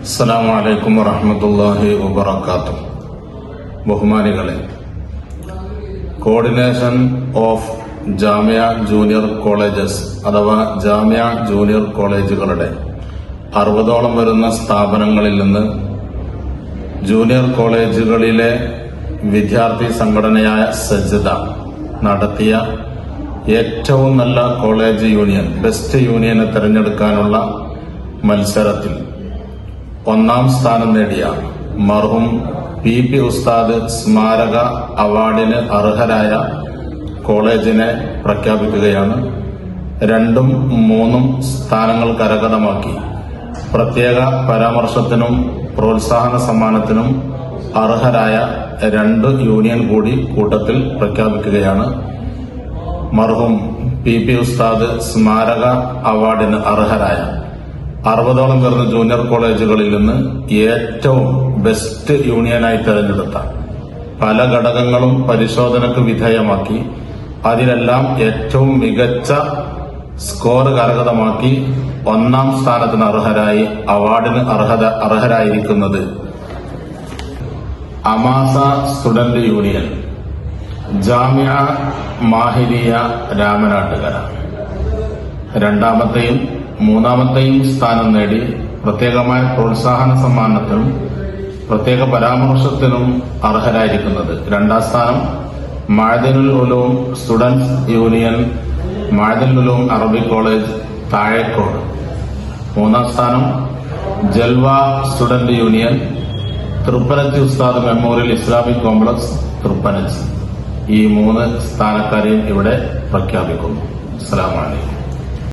അസ്സലാമു അലൈക്കും വറഹ്മത്തുള്ളാഹി വബറകാതുഹു. ബഹുമാനികളെ, coordination of Jamia junior colleges അഥവാ ജാമിയ ജൂനിയർ കോളേജുകളുടെ 60ഓളം വരുന്ന സ്ഥാപനങ്ങളിൽ നിന്ന് ജൂനിയർ കോളേജുകളിലെ വിദ്യാർത്ഥി സംഘടനയായ സജ്ജദ നടത്തിയ ഏറ്റവും നല്ല കോളേജ് യൂണിയൻ, ബെസ്റ്റ് യൂണിയനെ തെരഞ്ഞെടുക്കാനുള്ള മത്സരത്തിൽ 1ാം സ്ഥാനം നേടിയ മർഹൂം PP ഉസ്താദ് സ്മാരക അവാർഡിന് അർഹരായ കോളേജിനെ പ്രഖ്യാപിക്കുകയാണ്. 2ഉം 3ഉം സ്ഥാനങ്ങൾ കരഗതമാക്കി പ്രത്യേക പരാമർശത്തിനും പ്രോത്സാഹന സമ്മാനത്തിനും അർഹരായ 2 യൂണിയൻ കൂടി കൂട്ടത്തിൽ പ്രഖ്യാപിക്കുകയാണ്. മർഹൂം PP ഉസ്താദ് സ്മാരക അവാർഡിന് അർഹരായ 60ഓളം വരുന്ന ജൂനിയർ കോളേജുകളിൽ നിന്ന് ഏറ്റവും ബെസ്റ്റ് യൂണിയനായി തെരഞ്ഞെടുത്ത പല ഘടകങ്ങളും പരിശോധനയ്ക്ക് വിധേയമാക്കി അതിലെല്ലാം ഏറ്റവും മികച്ച സ്കോർ കരഗതമാക്കി 1ാം സ്ഥാനത്തിന് അർഹരായി അവാർഡിന് അർഹരായിരിക്കുന്നത് അമാസ സ്റ്റുഡന്റ് യൂണിയൻ ജാമിയ മാഹിരിയ രാമനാട്ടുകര 2ാമത്തെയും 3ാമത്തെയും സ്ഥാനം നേടി പ്രത്യേകമായ പ്രോത്സാഹന സമ്മാനത്തിനും പ്രത്യേക പരാമർശത്തിനും അർഹരായിരിക്കുന്നത് 2ാം സ്ഥാനം Madinul Uloom students union Madinul Uloom Arabic college Thazhekode, 3ാം സ്ഥാനം ജൽവ സ്റ്റുഡന്റ് യൂണിയൻ തൃപ്പനച്ചി ഉസ്താദ് മെമ്മോറിയൽ ഇസ്ലാമിക് കോംപ്ലക്സ് തൃപ്പനച്ചി. ഈ 3 സ്ഥാനക്കാരെയും ഇവിടെ പ്രഖ്യാപിക്കുന്നു. അസ്സലാമു അലൈക്കും.